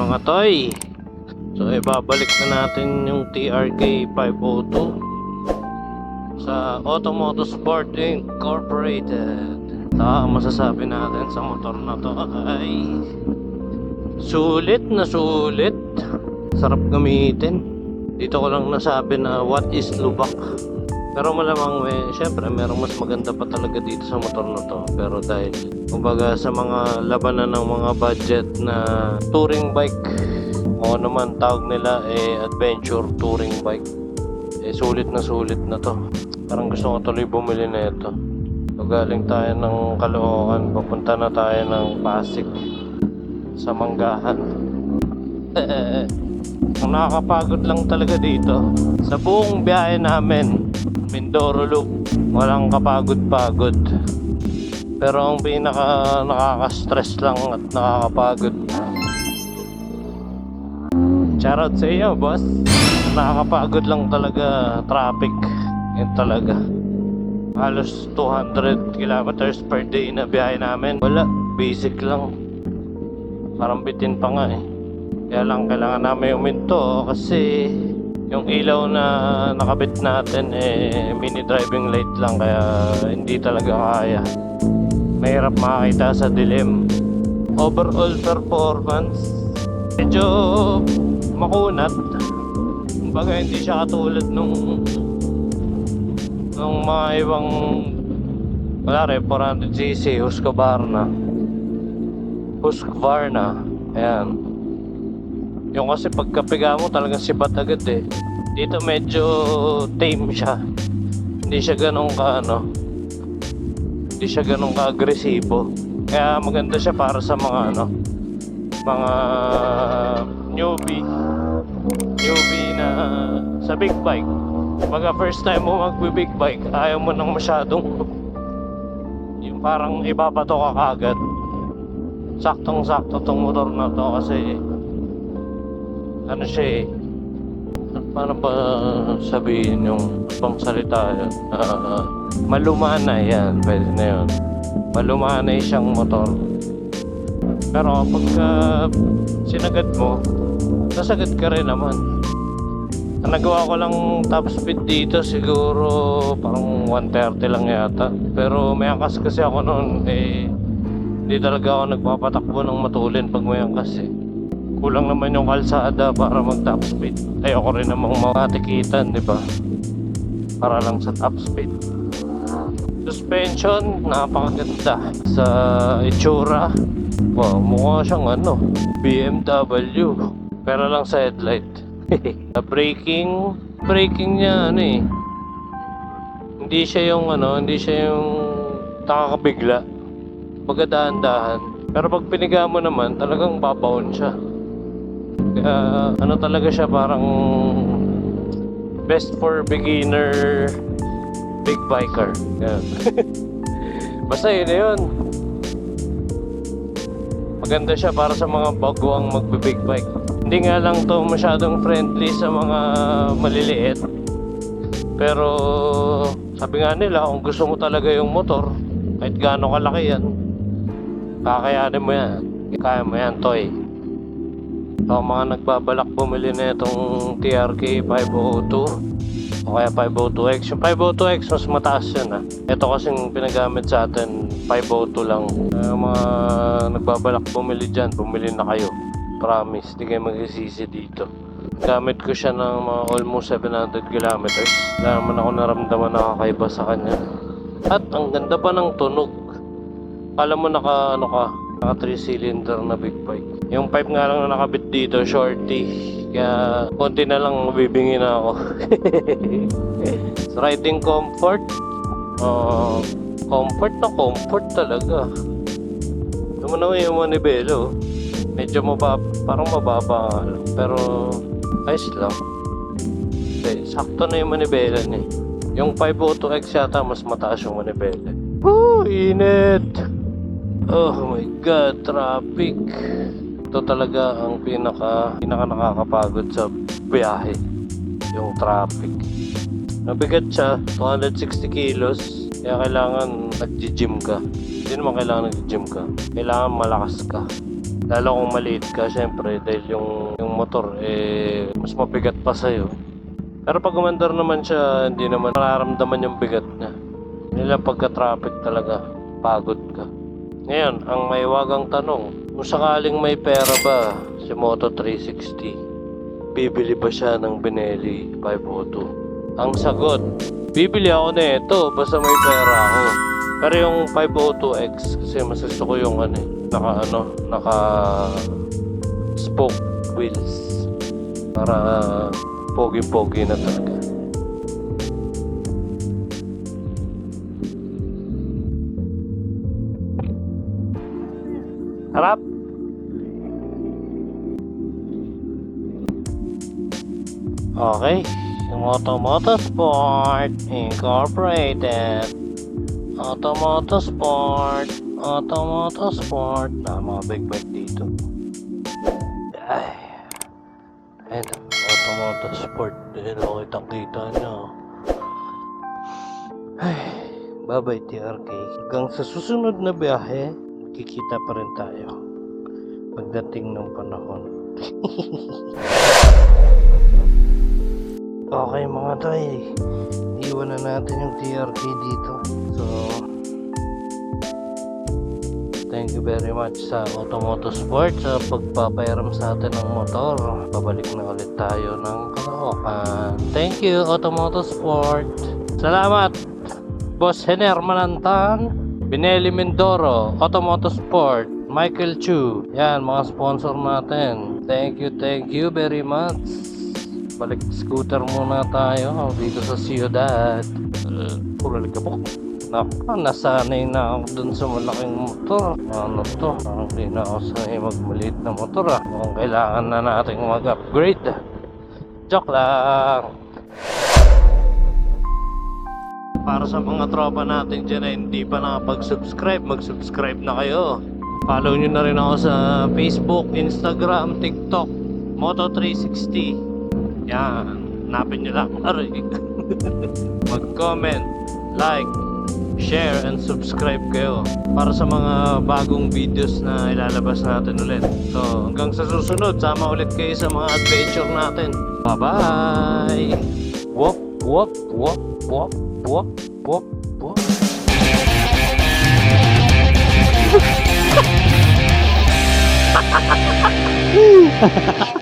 mga toy. So ibabalik na natin yung TRK 502 sa Automoto Sport Incorporated. Ang masasabi natin sa motor na to ay sulit na sulit. Sarap gamitin. Dito ko lang nasabi na what is lubak. Pero malamang syempre merong mas maganda pa talaga dito sa motor na to. Pero dahil kumbaga sa mga labanan ng mga budget na touring bike, o naman tawag nila adventure touring bike, sulit na to. Parang gusto ko tuloy bumili na ito. So, galing tayo ng Caloocan, papunta na tayo ng Pasig sa Manggahan. Ang nakakapagod lang talaga dito sa buong biyahe namin, Mindoro Loop, walang kapagod-pagod. Pero ang pinaka nakaka-stress lang at nakakapagod, shoutout sa iyo boss, nakakapagod lang talaga traffic. Yun talaga. Halos 200 kilometers per day na biyahe namin. Wala, basic lang. Parang bitin pa nga Kaya lang kailangan namin uminto kasi yung ilaw na nakabit natin mini driving light lang, kaya hindi talaga kaya. Mahirap makakita sa dilim. Overall performance medyo makunat. Kumbaga hindi siya katulad nung mga ibang wala 400cc Husqvarna. Ayan. Yung kasi pagkapiga mo talagang sibat agad Dito medyo tame siya. Hindi siya ganun hindi siya ganun ka-agresibo. Kaya maganda siya para sa mga mga newbie na sa big bike. Pagka first time mo mag-big bike, ayaw mo nang masyadong yung parang ibabato ka kagad. Saktong-sakto tong motor na to kasi siya paano ba sabihin yung pang salita malumanay yan, pwede na yun. Malumanay siyang motor. Pero pagka sinagad mo, nasagad ka rin naman. Nagawa ko lang top speed dito siguro parang 130 lang yata. Pero may angkas kasi ako noon hindi talaga ako nagpapatakbo ng matulin pag may angkas Kulang naman yung kalsada para mag top speed. Ayoko rin namang matikitan, di ba? Para lang sa top speed. Suspension, napakaganda sa itsura. Wow, mukha siyang BMW. Pero lang sa headlight. Braking niya hindi siya yung nakakabigla. Pagkadahan-dahan. Pero pag piniga mo naman, talagang babaon siya. Kaya talaga siya, parang best for beginner big biker. Basta yun. Maganda siya para sa mga baguang magbe-big bike. Hindi nga lang to masyadong friendly sa mga maliliit. Pero sabi nga nila, kung gusto mo talaga yung motor, kahit gaano kalaki yan, kakayanin mo yan. Kaya mo yan, toy. So mga nagbabalak bumili na itong TRK 502 o kaya 502X. Yung 502X mas mataas yan Ito kasing pinagamit sa atin 502 lang. Mga nagbabalak bumili dyan, bumili na kayo. Promise, di kayo magsisisi dito. Gamit ko siya ng mga almost 700 kilometers. Wala naman ako naramdaman na kakaiba sa kanya. At ang ganda pa ng tunog. Kala mo naka 3-cylinder na big bike. Yung pipe nga lang na nakabit dito, shorty. Kaya konti na lang bibingin na ako. Riding comfort. Comfort talaga. Naman naman yung manibelo. Medyo parang mababa nga lang. Pero ayos lang. Sakto na yung manibela niya. Yung 502X yata mas mataas yung manibela. Init! Oh my god, traffic. Ito talaga ang pinaka nakakapagod sa biyahe, yung traffic. Mabigat siya, 260 kilos. Kaya kailangan nag-gym ka. Hindi naman kailangan nag-gym ka, kailangan malakas ka. Lalo kung maliit ka, syempre, dahil yung motor, mas mabigat pa sa'yo. Pero pag umandar naman siya, hindi naman mararamdaman yung bigat niya. Nila pagka-traffic talaga, pagod ka. Ngayon, ang may wagang tanong, kung sakaling may pera ba si Moto360, bibili ba siya ng Benelli 502? Ang sagot, bibili ako na ito basta may pera ako. Pero yung 502X, kasi mas gusto ko yung naka spoke wheels. Para pogi-pogi na talaga. Harap! Okay, yung Automotosport Incorporated. Automotosport. Mga big bike dito. Ay. Ayun, Automotosport. Ayun, okay, kitang-kita nyo. Ay, bye-bye TRK. Hanggang sa susunod na biyahe, kikita pa rin tayo pagdating ng panahon. Okay mga toy, iwan na natin yung TRK dito. So, thank you very much sa Automotosport sa pagpapairam sa atin ng motor. Pabalik na ulit tayo ng Caloocan. Thank you Automotosport. Salamat Boss Hener Manantan, Benelli Mindoro, Automotosport, Michael Chu. Yan mga sponsor natin. Thank you very much. Balik scooter muna tayo dito sa Ciudad. Puro ligabok. Nasanay na ako dun sa malaking motor. Ano to? Hindi na ako sanay magmaliit na motor Mukhang kailangan na natin mag-upgrade. Joke lang. Para sa mga tropa natin dyan na hindi pa nakapag-subscribe, mag-subscribe na kayo. Follow nyo na rin ako sa Facebook, Instagram, TikTok, Moto360. Yan, hanapin nyo lang. Mag-comment, like, share, and subscribe kayo para sa mga bagong videos na ilalabas natin ulit. So, hanggang sa susunod, sama ulit kayo sa mga adventure natin. Bye-bye! Wop, wop, wop, wop, wop, wop, wop. Ha ha ha ha!